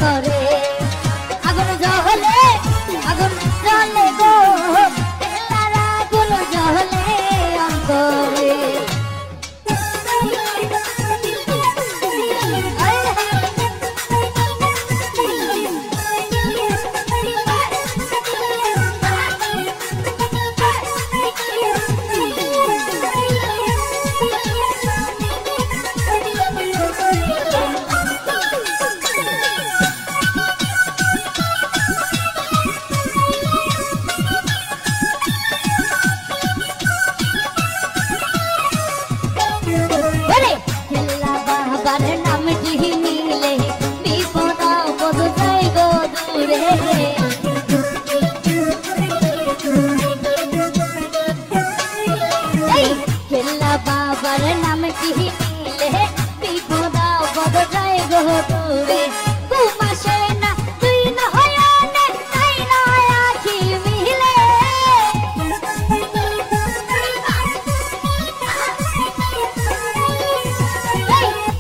করে আগুন জ্বলে গো একলার আগুন জ্বলে অন্তরে বাবার নাম কি নিলে বিপদ বদ যায় গো দূরে ঘুমাসে না তুই না হয় না তাই না আখি মিলে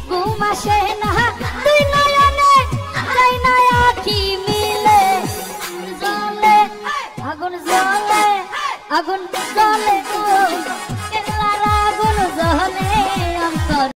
ঘুমাসে না তুই নয়নে তাই না আখি মিলে জ্বলে আগুন জ্বলে আগুন